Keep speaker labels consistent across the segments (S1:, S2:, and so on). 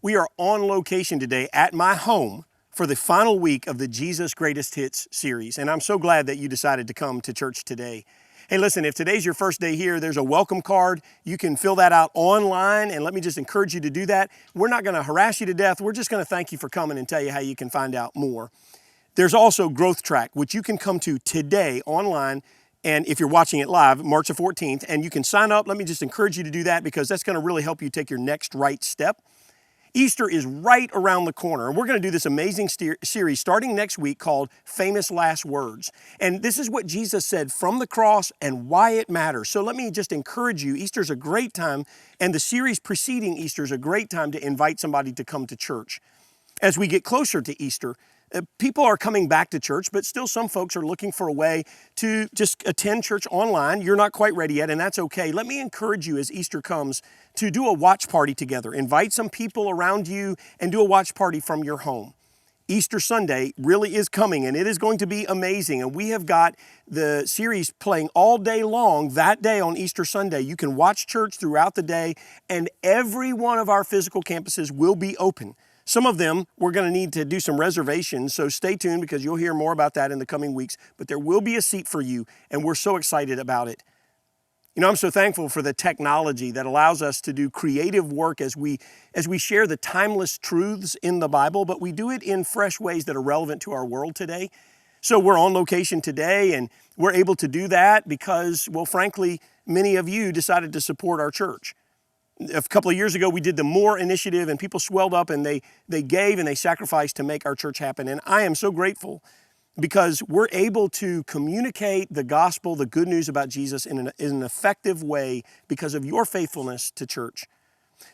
S1: We are on location today at my home for the final week of the Jesus Greatest Hits series, and I'm so glad that you decided to come to church today. Hey, listen, if today's your first day here, there's a welcome card. You can fill that out online, and let me just encourage you to do that. We're not going to harass you to death. We're just going to thank you for coming and tell you how you can find out more. There's also Growth Track, which you can come to today online, and if you're watching it live, March the 14th, and you can sign up. Let me just encourage you to do that because that's going to really help you take your next right step. Easter is right around the corner, and we're going to do this amazing series starting next week called Famous Last Words. And this is what Jesus said from the cross and why it matters. So let me just encourage you, Easter's a great time, and the series preceding Easter is a great time to invite somebody to come to church. As we get closer to Easter, people are coming back to church, but still some folks are looking for a way to just attend church online. You're not quite ready yet, and that's okay. Let me encourage you as Easter comes to do a watch party together. Invite some people around you and do a watch party from your home. Easter Sunday really is coming, and it is going to be amazing. And we have got the series playing all day long that day on Easter Sunday. You can watch church throughout the day, and every one of our physical campuses will be open. Some of them, we're going to need to do some reservations, so stay tuned because you'll hear more about that in the coming weeks. But there will be a seat for you, and we're so excited about it. You know, I'm so thankful for the technology that allows us to do creative work as we share the timeless truths in the Bible, but we do it in fresh ways that are relevant to our world today. So we're on location today, and we're able to do that because, well, frankly, many of you decided to support our church. A couple of years ago, we did the More Initiative, and people swelled up and they gave and they sacrificed to make our church happen. And I am so grateful because we're able to communicate the gospel, the good news about Jesus in an effective way because of your faithfulness to church.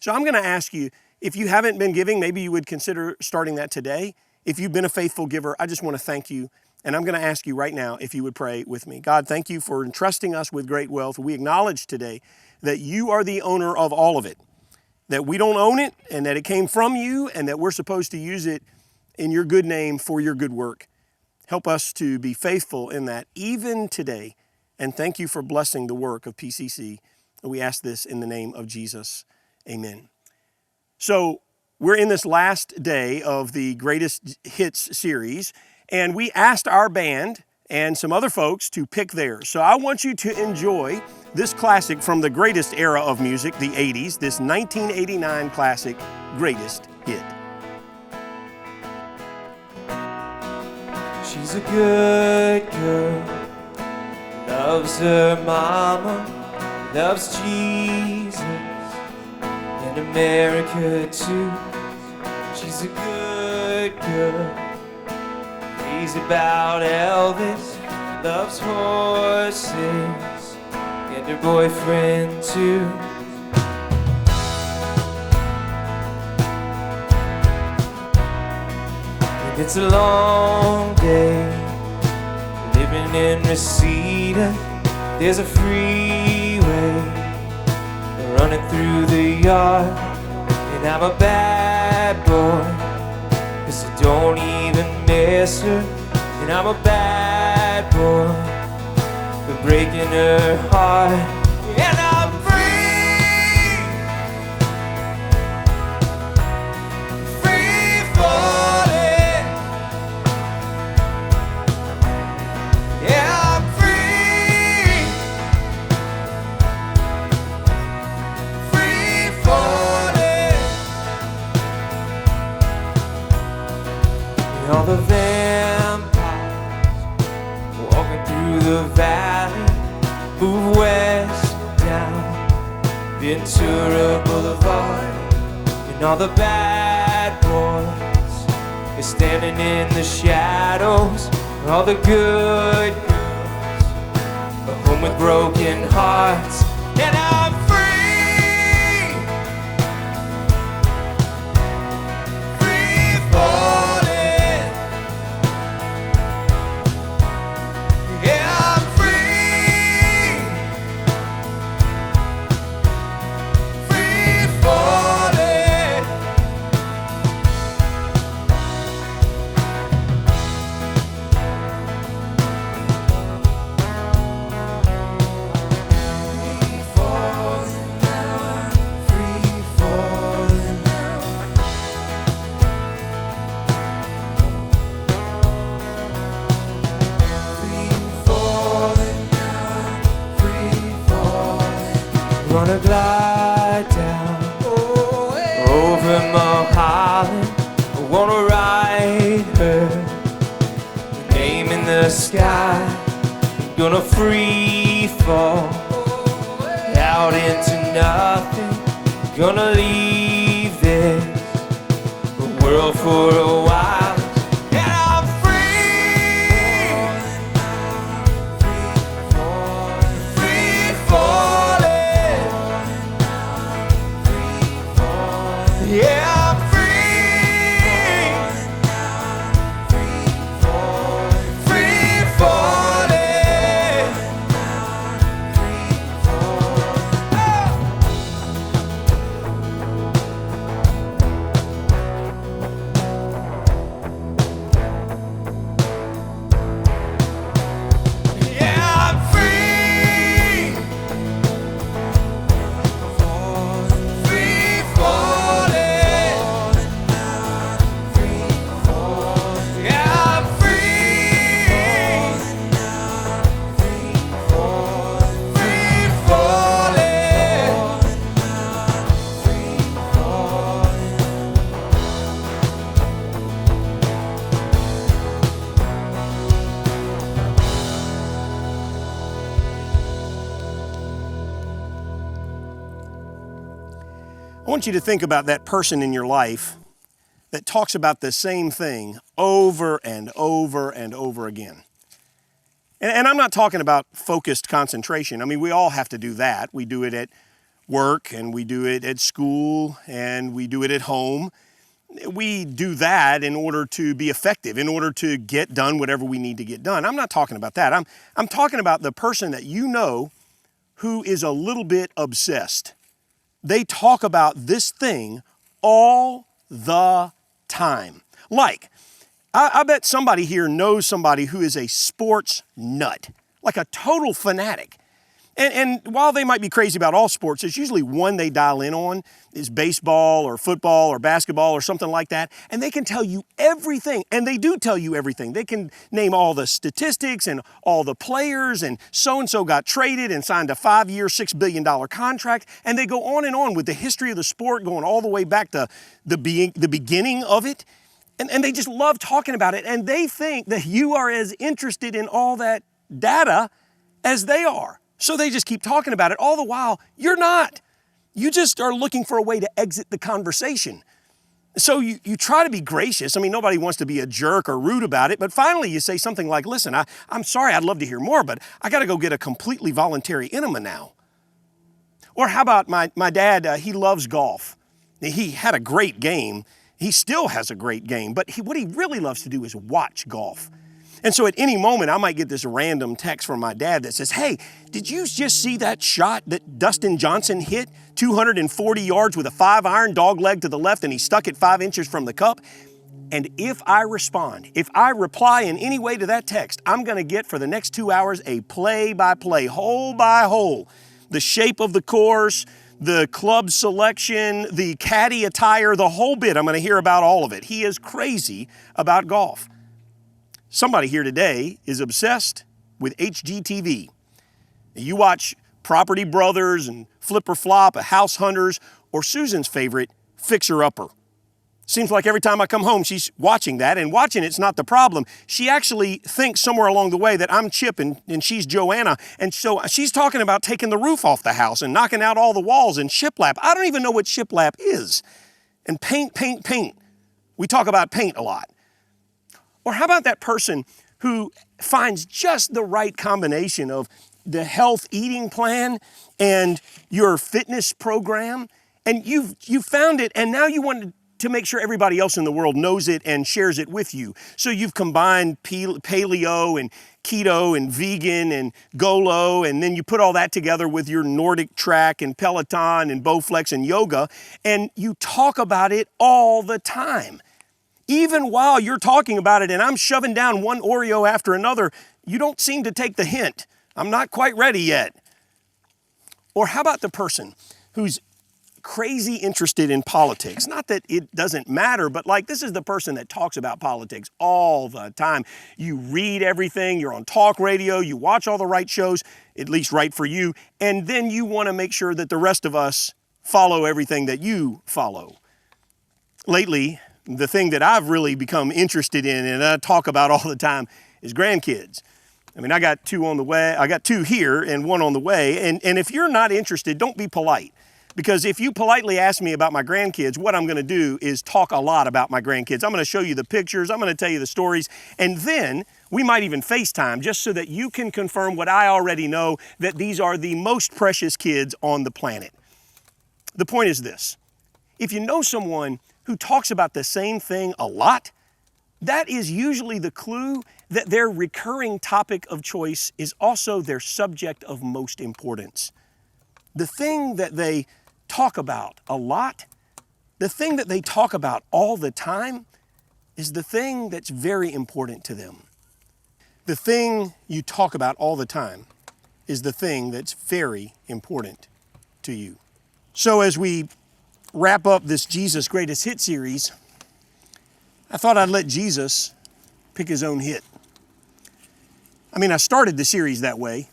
S1: So I'm going to ask you, if you haven't been giving, maybe you would consider starting that today. If you've been a faithful giver, I just want to thank you. And I'm going to ask you right now if you would pray with me. God, thank you for entrusting us with great wealth. We acknowledge today that you are the owner of all of it, that we don't own it and that it came from you and that we're supposed to use it in your good name for your good work. Help us to be faithful in that even today. And thank you for blessing the work of PCC. We ask this in the name of Jesus. Amen. So we're in this last day of the Greatest Hits series, and we asked our band and some other folks to pick theirs. So I want you to enjoy this classic from the greatest era of music, the 80s, this 1989 classic, Greatest Hit.
S2: She's a good girl, loves her mama, loves Jesus, and America too. She's a good girl, crazy about Elvis, loves horses, and her boyfriend too. And it's a long day, living in Reseda. There's a freeway running through the yard, and I'm a bad boy, 'cause I don't even miss her. And I'm a bad boy for breaking her heart. And I'm free, free falling. Yeah, I'm free, free falling. And all the the valley, move west down Ventura Boulevard, and all the bad boys are standing in the shadows. All the good girls are home with broken hearts. And I'm free, free falling. For Mulholland, I wanna ride her. Her name in the sky, gonna free fall out into nothing. Gonna leave this world for a while. And I'm free, free falling. Yeah, I'm free, free falling. Yeah, I'm free, free falling. Yeah, I'm free, free falling.
S1: I want you to think about that person in your life that talks about the same thing over and over and over again. And I'm not talking about focused concentration. I mean, we all have to do that. We do it at work, and we do it at school, and we do it at home. We do that in order to be effective, in order to get done whatever we need to get done. I'm not talking about that. I'm talking about the person that you know who is a little bit obsessed. They talk about this thing all the time. Like, I bet somebody here knows somebody who is a sports nut, like a total fanatic. And while they might be crazy about all sports, there's usually one they dial in on, is baseball or football or basketball or something like that. And they can tell you everything, and they do tell you everything. They can name all the statistics and all the players, and so got traded and signed a 5-year, $6 billion contract. And they go on with the history of the sport, going all the way back to the beginning of it. And they just love talking about it. And they think that you are as interested in all that data as they are. So they just keep talking about it. All the while, you're not. You just are looking for a way to exit the conversation. So you try to be gracious. I mean, nobody wants to be a jerk or rude about it, but finally you say something like, listen, I'm sorry, I'd love to hear more, but I got to go get a completely voluntary enema now. Or how about my dad, he loves golf. He had a great game. He still has a great game, but what he really loves to do is watch golf. And so at any moment, I might get this random text from my dad that says, hey, did you just see that shot that Dustin Johnson hit 240 yards with a 5-iron dog leg to the left, and he stuck it 5 inches from the cup? And if I respond, if I reply in any way to that text, I'm going to get for the next 2 hours a play-by-play, hole by hole, the shape of the course, the club selection, the caddy attire, the whole bit. I'm going to hear about all of it. He is crazy about golf. Somebody here today is obsessed with HGTV. You watch Property Brothers and Flip or Flop, House Hunters, or Susan's favorite, Fixer Upper. Seems like every time I come home, she's watching that, and watching it's not the problem. She actually thinks somewhere along the way that I'm Chip and she's Joanna, and so she's talking about taking the roof off the house and knocking out all the walls and shiplap. I don't even know what shiplap is. And paint. We talk about paint a lot. Or how about that person who finds just the right combination of the health eating plan and your fitness program, and you've found it, and now you want to make sure everybody else in the world knows it and shares it with you. So you've combined paleo and keto and vegan and Golo, and then you put all that together with your Nordic track and Peloton and Bowflex and yoga, and you talk about it all the time. Even while you're talking about it and I'm shoving down one Oreo after another, you don't seem to take the hint. I'm not quite ready yet. Or how about the person who's crazy interested in politics? Not that it doesn't matter, but like this is the person that talks about politics all the time. You read everything, you're on talk radio, you watch all the right shows, at least right for you, and then you want to make sure that the rest of us follow everything that you follow. Lately, the thing that I've really become interested in and I talk about all the time is grandkids. I mean, I got two on the way. I got two here and one on the way. And if you're not interested, don't be polite. Because if you politely ask me about my grandkids, what I'm going to do is talk a lot about my grandkids. I'm going to show you the pictures. I'm going to tell you the stories. And then we might even FaceTime just so that you can confirm what I already know, that these are the most precious kids on the planet. The point is this. If you know someone who talks about the same thing a lot, that is usually the clue that their recurring topic of choice is also their subject of most importance. The thing that they talk about a lot, the thing that they talk about all the time, is the thing that's very important to them. The thing you talk about all the time is the thing that's very important to you. So as we wrap up this Jesus Greatest Hit series, I thought I'd let Jesus pick his own hit. I mean, I started the series that way.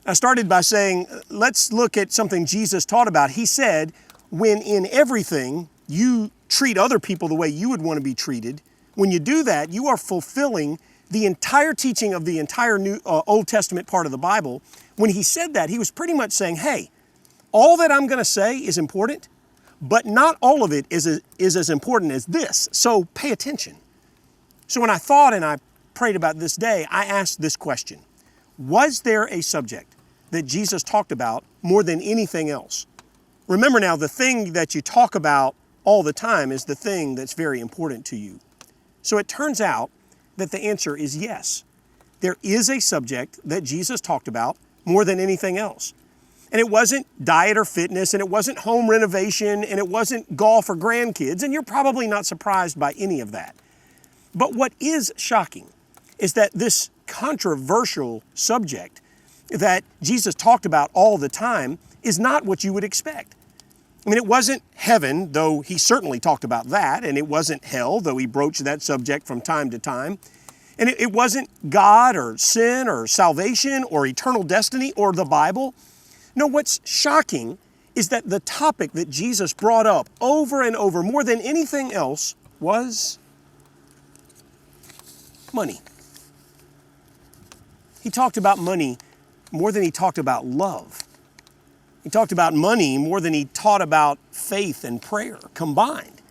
S1: I started by saying, let's look at something Jesus taught about. He said, when in everything you treat other people the way you would want to be treated, when you do that, you are fulfilling the entire teaching of the entire Old Testament part of the Bible. When he said that, he was pretty much saying, hey, all that I'm going to say is important, but not all of it is as important as this. So pay attention. So when I thought and I prayed about this day, I asked this question. Was there a subject that Jesus talked about more than anything else? Remember now, the thing that you talk about all the time is the thing that's very important to you. So it turns out that the answer is yes. There is a subject that Jesus talked about more than anything else. And it wasn't diet or fitness, and it wasn't home renovation, and it wasn't golf or grandkids, and you're probably not surprised by any of that. But what is shocking is that this controversial subject that Jesus talked about all the time is not what you would expect. I mean, it wasn't heaven, though he certainly talked about that, and it wasn't hell, though he broached that subject from time to time. And it wasn't God or sin or salvation or eternal destiny or the Bible. No, what's shocking is that the topic that Jesus brought up over and over more than anything else was money. He talked about money more than he talked about love. He talked about money more than he taught about faith and prayer combined.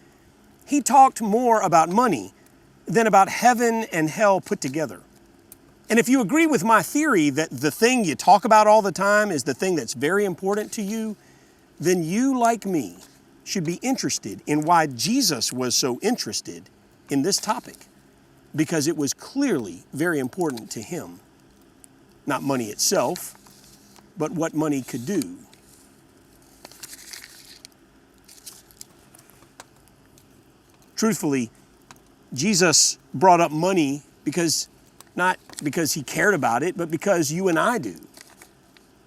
S1: He talked more about money than about heaven and hell put together. And if you agree with my theory that the thing you talk about all the time is the thing that's very important to you, then you, like me, should be interested in why Jesus was so interested in this topic, because it was clearly very important to him. Not money itself, but what money could do. Truthfully, Jesus brought up money not because he cared about it, but because you and I do.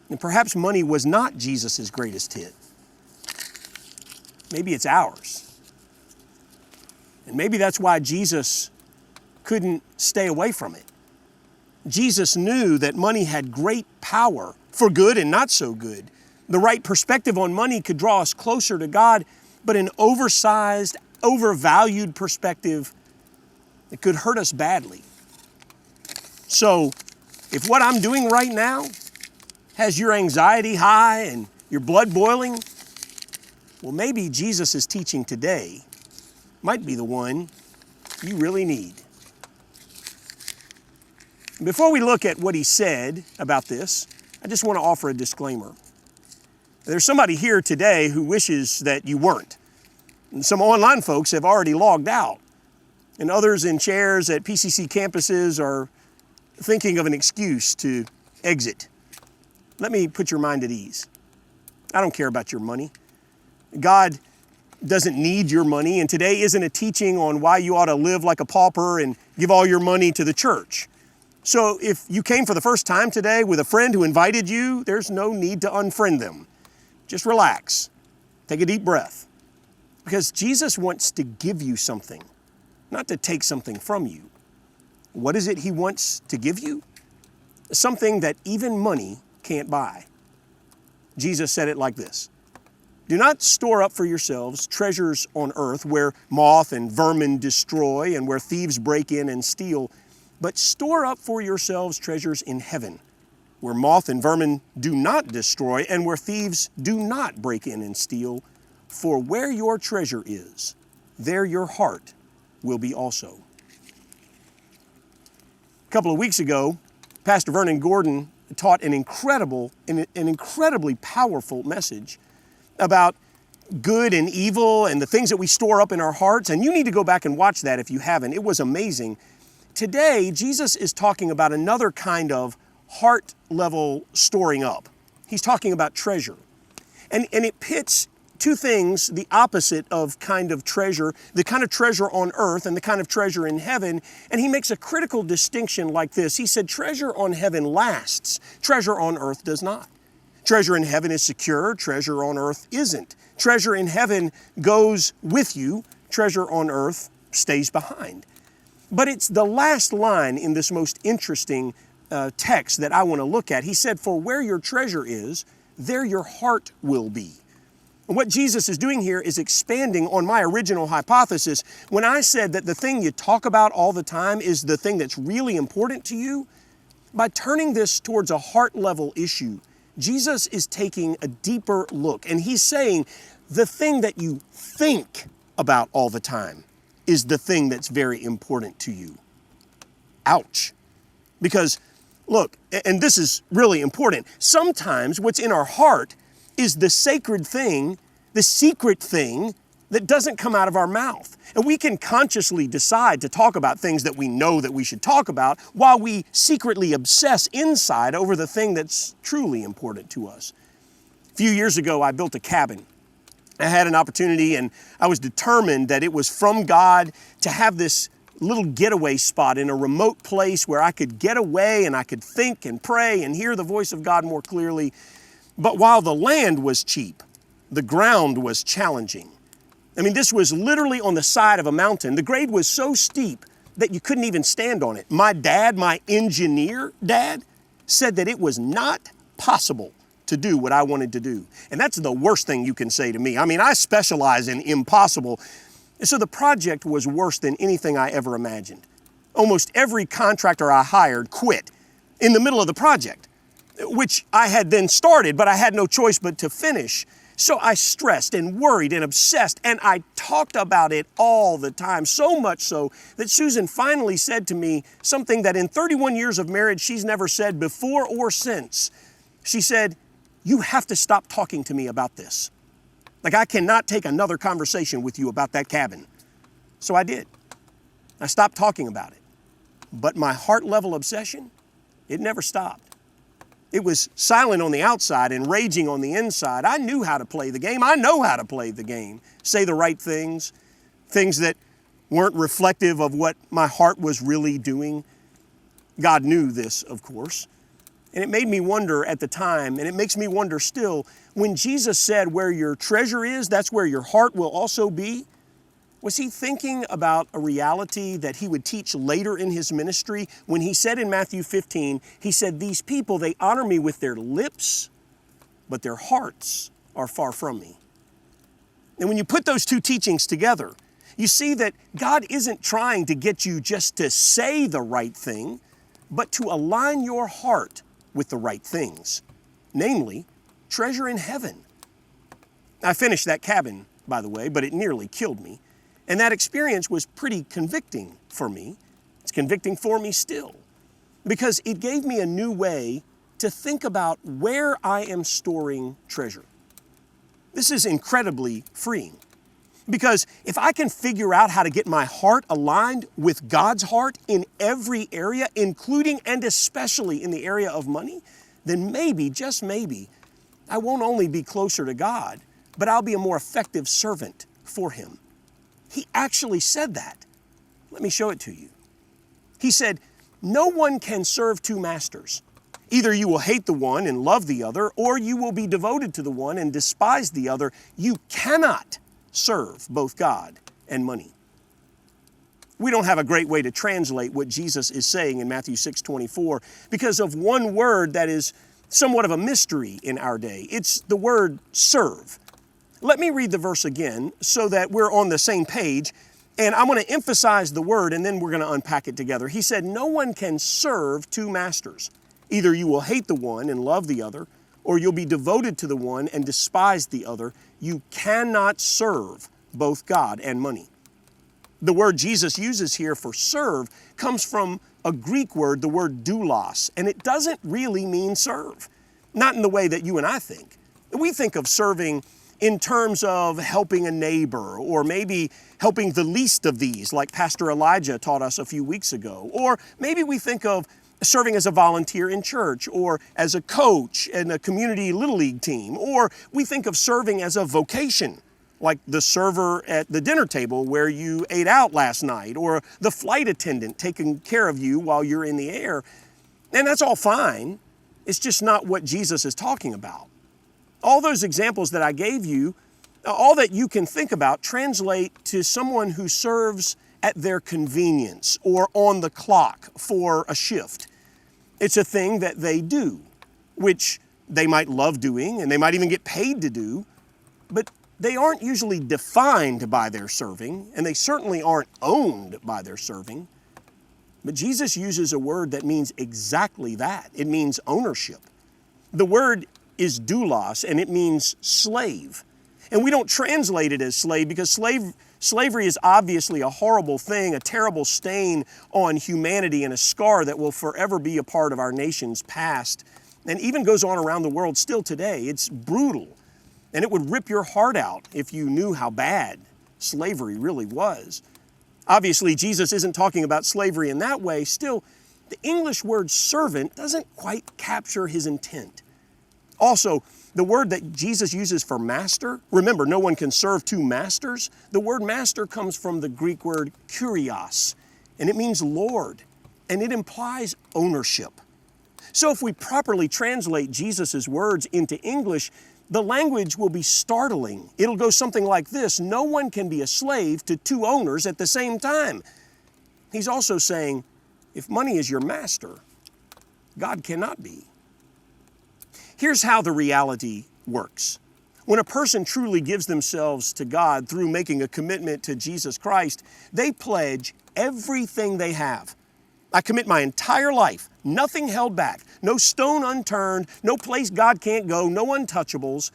S1: And perhaps money was not Jesus' greatest hit. Maybe it's ours. And maybe that's why Jesus couldn't stay away from it. Jesus knew that money had great power for good and not so good. The right perspective on money could draw us closer to God, but an oversized, overvalued perspective, it could hurt us badly. So, if what I'm doing right now has your anxiety high and your blood boiling, well, maybe Jesus' teaching today might be the one you really need. Before we look at what he said about this, I just want to offer a disclaimer. There's somebody here today who wishes that you weren't. And some online folks have already logged out. And others in chairs at PCC campuses are thinking of an excuse to exit. Let me put your mind at ease. I don't care about your money. God doesn't need your money, and today isn't a teaching on why you ought to live like a pauper and give all your money to the church. So if you came for the first time today with a friend who invited you, there's no need to unfriend them. Just relax. Take a deep breath. Because Jesus wants to give you something, not to take something from you. What is it he wants to give you? Something that even money can't buy. Jesus said it like this: Do not store up for yourselves treasures on earth where moth and vermin destroy and where thieves break in and steal, but store up for yourselves treasures in heaven, where moth and vermin do not destroy and where thieves do not break in and steal. For where your treasure is, there your heart will be also. A couple of weeks ago, Pastor Vernon Gordon taught an incredibly powerful message about good and evil and the things that we store up in our hearts. And you need to go back and watch that if you haven't. It was amazing. Today, Jesus is talking about another kind of heart level storing up. He's talking about treasure. And it pits two things, the opposite of kind of treasure, the kind of treasure on earth and the kind of treasure in heaven. And he makes a critical distinction like this. He said, treasure on heaven lasts. Treasure on earth does not. Treasure in heaven is secure. Treasure on earth isn't. Treasure in heaven goes with you. Treasure on earth stays behind. But it's the last line in this most interesting text that I want to look at. He said, for where your treasure is, there your heart will be. And what Jesus is doing here is expanding on my original hypothesis. When I said that the thing you talk about all the time is the thing that's really important to you, by turning this towards a heart level issue, Jesus is taking a deeper look, and he's saying the thing that you think about all the time is the thing that's very important to you. Ouch. Because, look, and this is really important, sometimes what's in our heart is the sacred thing, the secret thing that doesn't come out of our mouth. And we can consciously decide to talk about things that we know that we should talk about while we secretly obsess inside over the thing that's truly important to us. A few years ago, I built a cabin. I had an opportunity and I was determined that it was from God to have this little getaway spot in a remote place where I could get away and I could think and pray and hear the voice of God more clearly. But while the land was cheap, the ground was challenging. I mean, this was literally on the side of a mountain. The grade was so steep that you couldn't even stand on it. My dad, my engineer dad, said that it was not possible to do what I wanted to do. And that's the worst thing you can say to me. I mean, I specialize in impossible. And so the project was worse than anything I ever imagined. Almost every contractor I hired quit in the middle of the project, which I had then started, but I had no choice but to finish. So I stressed and worried and obsessed, and I talked about it all the time, so much so that Susan finally said to me something that in 31 years of marriage she's never said before or since. She said, you have to stop talking to me about this. Like, I cannot take another conversation with you about that cabin. So I did. I stopped talking about it. But my heart level obsession, it never stopped. It was silent on the outside and raging on the inside. I knew how to play the game. I know how to play the game. Say the right things, things that weren't reflective of what my heart was really doing. God knew this, of course. And it made me wonder at the time, and it makes me wonder still, when Jesus said, where your treasure is, that's where your heart will also be. Was he thinking about a reality that he would teach later in his ministry when he said in Matthew 15, he said, these people, they honor me with their lips, but their hearts are far from me. And when you put those two teachings together, you see that God isn't trying to get you just to say the right thing, but to align your heart with the right things, namely treasure in heaven. I finished that cabin, by the way, but it nearly killed me. And that experience was pretty convicting for me. It's convicting for me still, because it gave me a new way to think about where I am storing treasure. This is incredibly freeing, because if I can figure out how to get my heart aligned with God's heart in every area, including and especially in the area of money, then maybe, just maybe, I won't only be closer to God, but I'll be a more effective servant for Him. He actually said that. Let me show it to you. He said, no one can serve two masters. Either you will hate the one and love the other, or you will be devoted to the one and despise the other. You cannot serve both God and money. We don't have a great way to translate what Jesus is saying in Matthew 6:24 because of one word that is somewhat of a mystery in our day. It's the word serve. Let me read the verse again so that we're on the same page. And I'm going to emphasize the word and then we're going to unpack it together. He said, no one can serve two masters. Either you will hate the one and love the other, or you'll be devoted to the one and despise the other. You cannot serve both God and money. The word Jesus uses here for serve comes from a Greek word, the word doulos, and it doesn't really mean serve. Not in the way that you and I think. We think of serving in terms of helping a neighbor, or maybe helping the least of these, like Pastor Elijah taught us a few weeks ago. Or maybe we think of serving as a volunteer in church, or as a coach in a community Little League team. Or we think of serving as a vocation, like the server at the dinner table where you ate out last night, or the flight attendant taking care of you while you're in the air. And that's all fine. It's just not what Jesus is talking about. All those examples that I gave you, all that you can think about translate to someone who serves at their convenience or on the clock for a shift. It's a thing that they do, which they might love doing and they might even get paid to do, but they aren't usually defined by their serving, and they certainly aren't owned by their serving. But Jesus uses a word that means exactly that. It means ownership. The word is doulos, and it means slave. And we don't translate it as slave because slavery is obviously a horrible thing, a terrible stain on humanity, and a scar that will forever be a part of our nation's past, and even goes on around the world still today. It's brutal, and it would rip your heart out if you knew how bad slavery really was. Obviously, Jesus isn't talking about slavery in that way. Still, the English word servant doesn't quite capture his intent. Also, the word that Jesus uses for master, remember, no one can serve two masters. The word master comes from the Greek word kurios, and it means Lord, and it implies ownership. So if we properly translate Jesus' words into English, the language will be startling. It'll go something like this: no one can be a slave to two owners at the same time. He's also saying, if money is your master, God cannot be. Here's how the reality works. When a person truly gives themselves to God through making a commitment to Jesus Christ, they pledge everything they have. I commit my entire life, nothing held back, no stone unturned, no place God can't go, no untouchables.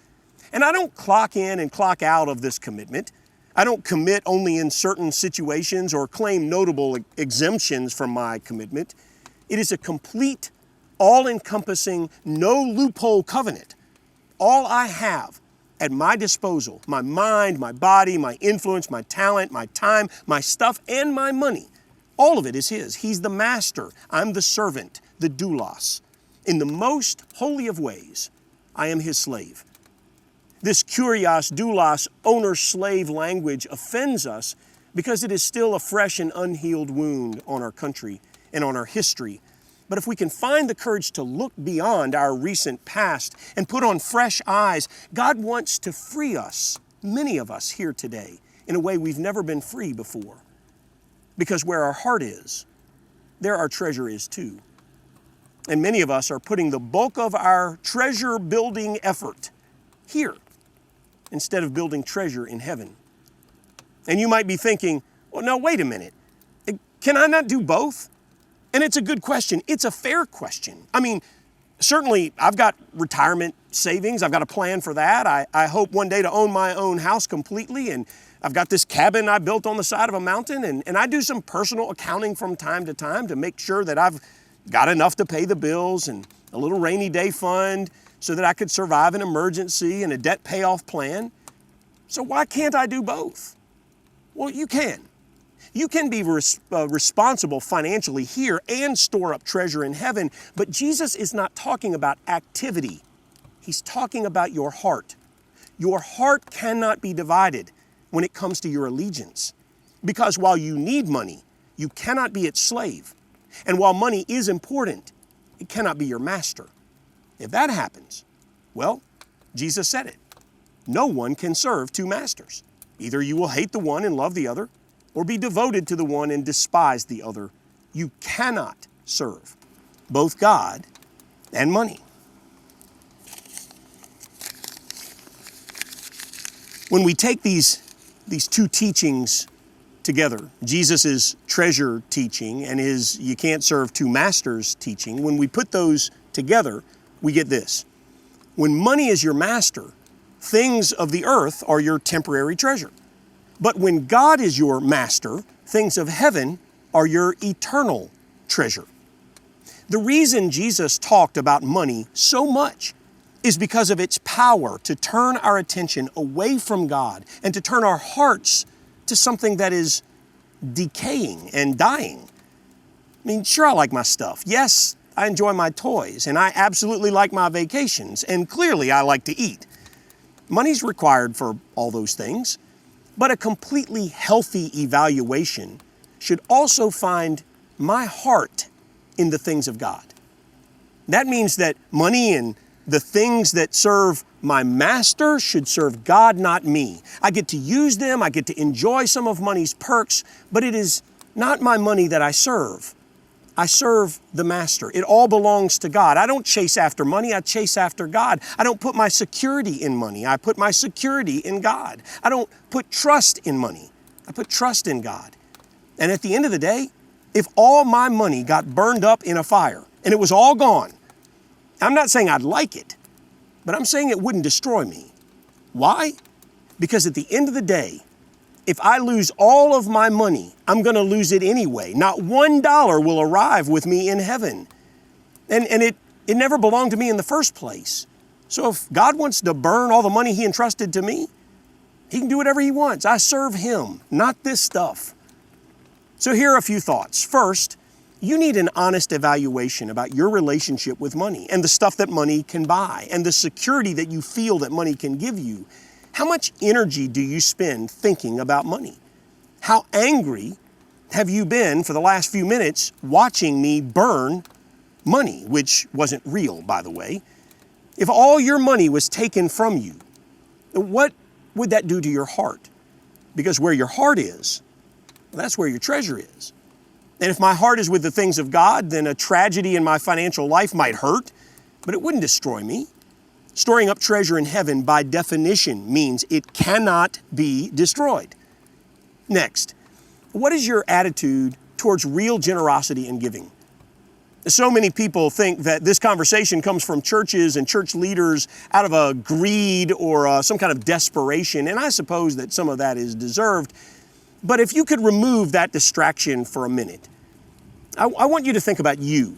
S1: And I don't clock in and clock out of this commitment. I don't commit only in certain situations or claim notable exemptions from my commitment. It is a complete, all-encompassing, no loophole covenant. All I have at my disposal, my mind, my body, my influence, my talent, my time, my stuff, and my money, all of it is His. He's the master. I'm the servant, the doulos. In the most holy of ways, I am His slave. This kurios, doulos, owner-slave language offends us because it is still a fresh and unhealed wound on our country and on our history. But if we can find the courage to look beyond our recent past and put on fresh eyes, God wants to free us, many of us here today, in a way we've never been free before. Because where our heart is, there our treasure is too. And many of us are putting the bulk of our treasure building effort here instead of building treasure in heaven. And you might be thinking, well, no, wait a minute. Can I not do both? And it's a good question. It's a fair question. I mean, certainly I've got retirement savings. I've got a plan for that. I hope one day to own my own house completely. And I've got this cabin I built on the side of a mountain. And I do some personal accounting from time to time to make sure that I've got enough to pay the bills and a little rainy day fund so that I could survive an emergency and a debt payoff plan. So why can't I do both? Well, you can. You can be responsible financially here and store up treasure in heaven, but Jesus is not talking about activity. He's talking about your heart. Your heart cannot be divided when it comes to your allegiance, because while you need money, you cannot be its slave. And while money is important, it cannot be your master. If that happens, well, Jesus said it. No one can serve two masters. Either you will hate the one and love the other, or be devoted to the one and despise the other. You cannot serve both God and money. When we take these two teachings together, Jesus' treasure teaching and his you can't serve two masters teaching, when we put those together, we get this. When money is your master, things of the earth are your temporary treasure. But when God is your master, things of heaven are your eternal treasure. The reason Jesus talked about money so much is because of its power to turn our attention away from God and to turn our hearts to something that is decaying and dying. I mean, sure, I like my stuff. Yes, I enjoy my toys, and I absolutely like my vacations, and clearly I like to eat. Money's required for all those things, but a completely healthy evaluation should also find my heart in the things of God. That means that money and the things that serve my master should serve God, not me. I get to use them, I get to enjoy some of money's perks, but it is not my money that I serve. I serve the master. It all belongs to God. I don't chase after money, I chase after God. I don't put my security in money, I put my security in God. I don't put trust in money, I put trust in God. And at the end of the day, if all my money got burned up in a fire and it was all gone, I'm not saying I'd like it, but I'm saying it wouldn't destroy me. Why? Because at the end of the day, if I lose all of my money, I'm going to lose it anyway. Not $1 will arrive with me in heaven. And it never belonged to me in the first place. So if God wants to burn all the money He entrusted to me, He can do whatever He wants. I serve Him, not this stuff. So here are a few thoughts. First, you need an honest evaluation about your relationship with money and the stuff that money can buy and the security that you feel that money can give you. How much energy do you spend thinking about money? How angry have you been for the last few minutes watching me burn money, which wasn't real, by the way? If all your money was taken from you, what would that do to your heart? Because where your heart is, that's where your treasure is. And if my heart is with the things of God, then a tragedy in my financial life might hurt, but it wouldn't destroy me. Storing up treasure in heaven, by definition, means it cannot be destroyed. Next, what is your attitude towards real generosity and giving? So many people think that this conversation comes from churches and church leaders out of a greed or some kind of desperation, and I suppose that some of that is deserved. But if you could remove that distraction for a minute, I want you to think about you.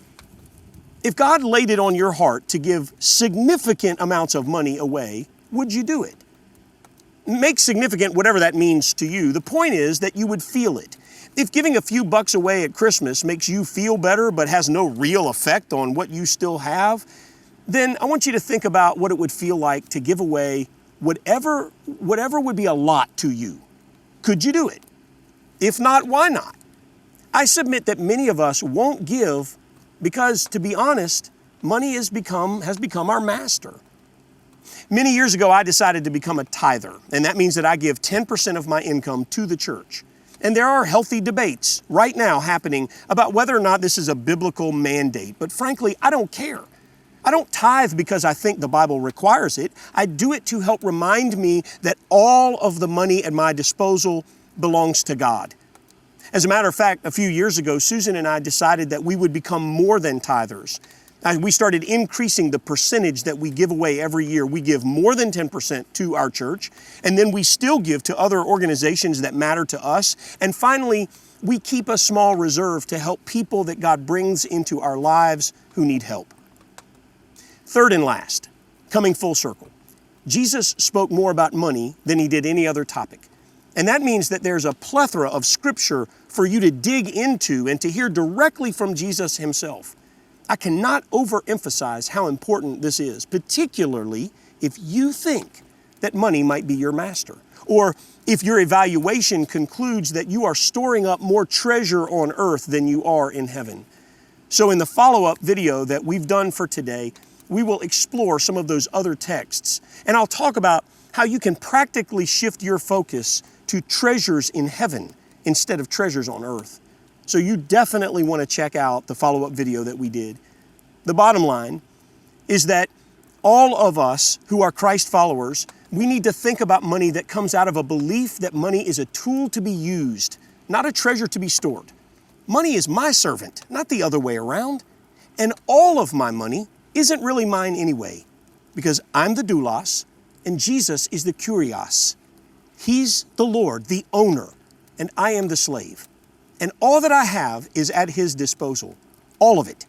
S1: If God laid it on your heart to give significant amounts of money away, would you do it? Make significant whatever that means to you. The point is that you would feel it. If giving a few bucks away at Christmas makes you feel better but has no real effect on what you still have, then I want you to think about what it would feel like to give away whatever would be a lot to you. Could you do it? If not, why not? I submit that many of us won't give because, to be honest, money has become our master. Many years ago, I decided to become a tither, and that means that I give 10% of my income to the church. And there are healthy debates right now happening about whether or not this is a biblical mandate, but frankly, I don't care. I don't tithe because I think the Bible requires it. I do it to help remind me that all of the money at my disposal belongs to God. As a matter of fact, a few years ago, Susan and I decided that we would become more than tithers. We started increasing the percentage that we give away every year. We give more than 10% to our church, and then we still give to other organizations that matter to us. And finally, we keep a small reserve to help people that God brings into our lives who need help. Third and last, coming full circle, Jesus spoke more about money than He did any other topic. And that means that there's a plethora of scripture for you to dig into and to hear directly from Jesus Himself. I cannot overemphasize how important this is, particularly if you think that money might be your master, or if your evaluation concludes that you are storing up more treasure on earth than you are in heaven. So in the follow-up video that we've done for today, we will explore some of those other texts, and I'll talk about how you can practically shift your focus to treasures in heaven instead of treasures on earth. So you definitely want to check out the follow-up video that we did. The bottom line is that all of us who are Christ followers, we need to think about money that comes out of a belief that money is a tool to be used, not a treasure to be stored. Money is my servant, not the other way around. And all of my money isn't really mine anyway, because I'm the doulos and Jesus is the kurios. He's the Lord, the owner, and I am the slave. And all that I have is at His disposal, all of it.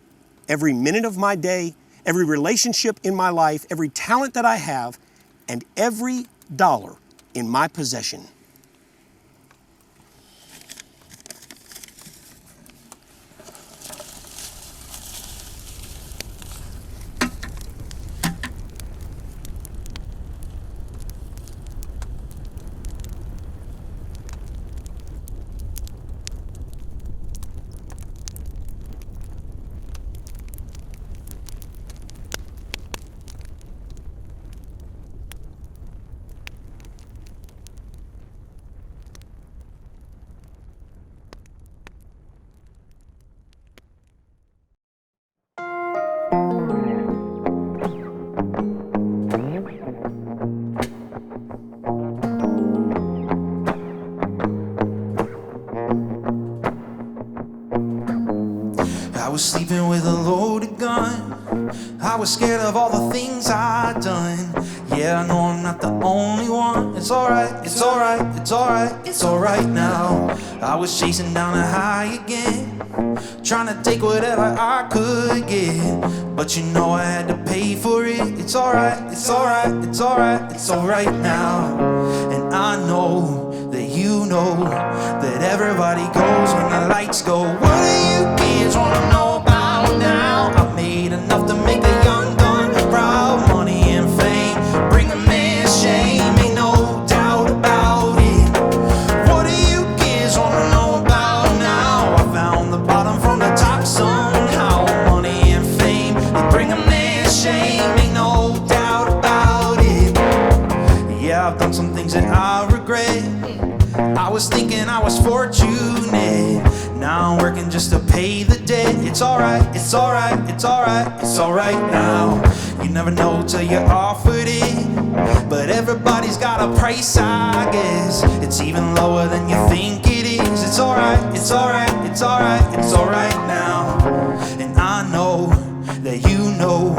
S1: Every minute of my day, every relationship in my life, every talent that I have, and every dollar in my possession.
S2: I was sleeping with a loaded gun. I was scared of all the things I'd done. Yeah, I know I'm not the only one. It's alright, it's alright, it's alright, it's alright now. I was chasing down a high again, trying to take whatever I could get. But you know I had to pay for it. It's alright, it's alright, it's alright, it's alright now. And I know that you know that everybody goes when the lights go. What do you kids wanna know about now? I made enough to make the young gun proud. Money and fame bring a man shame, ain't no doubt about it. What do you kids wanna know about now? I found the bottom from the top somehow. Money and fame, they bring a man shame, ain't no doubt about it. Yeah, I've done some things that I regret. I was thinking I was fortunate. Now I'm working just to pay the debt. It's alright, it's alright, it's alright, it's alright now. You never know till you're offered it, but everybody's got a price, I guess. It's even lower than you think it is. It's alright, it's alright, it's alright, it's alright now. And I know that you know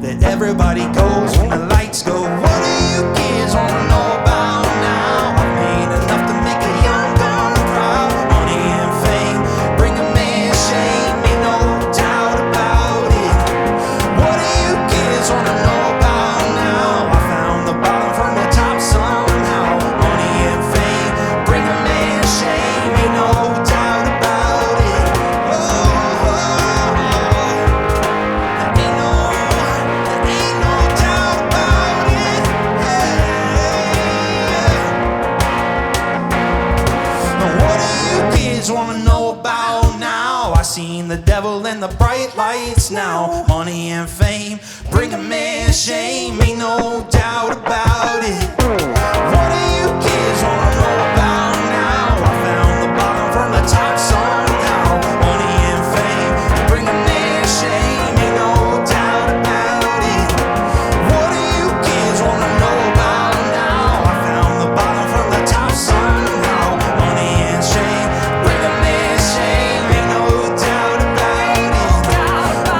S2: that everybody goes when the lights go. What do you kids wanna know about now? I made enough to make a young gun proud. Money and fame bring a man shame, ain't no doubt about it. What do you kids wanna know about now? I found the bottom from the top somehow. Money and fame bring a man shame, ain't no doubt about it. Oh, oh, oh. There ain't no doubt about it. Now what do you kids wanna know about now? I seen the devil in the bright lights now. Money and fame bring a man shame, ain't no doubt about it. What do you kids wanna know about now? I found the bottom from the top somehow. Money and fame bring a man shame, ain't no doubt about it. What do you kids wanna know about now? I found the bottom from the top somehow. Money and shame bring a man shame, ain't no doubt about it.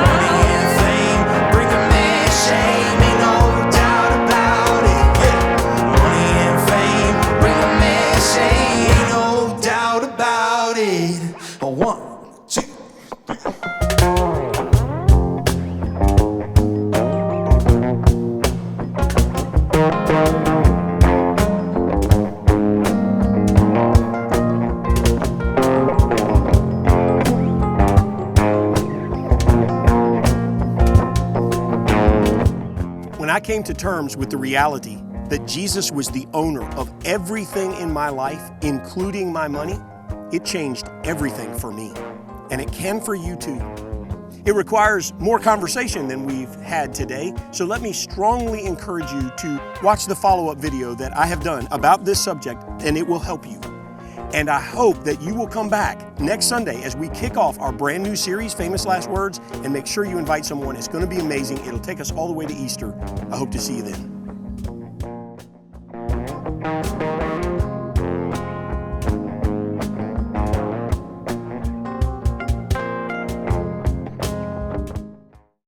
S2: Money and fame bring a man shame, ain't no doubt about it. Yeah. Money and fame bring a man shame, ain't no doubt about it. One, two.
S1: When I came to terms with the reality that Jesus was the owner of everything in my life, including my money, it changed everything for me. And it can for you too. It requires more conversation than we've had today, so let me strongly encourage you to watch the follow-up video that I have done about this subject, and it will help you. And I hope that you will come back next Sunday as we kick off our brand new series, Famous Last Words, and make sure you invite someone. It's going to be amazing. It'll take us all the way to Easter. I hope to see you then.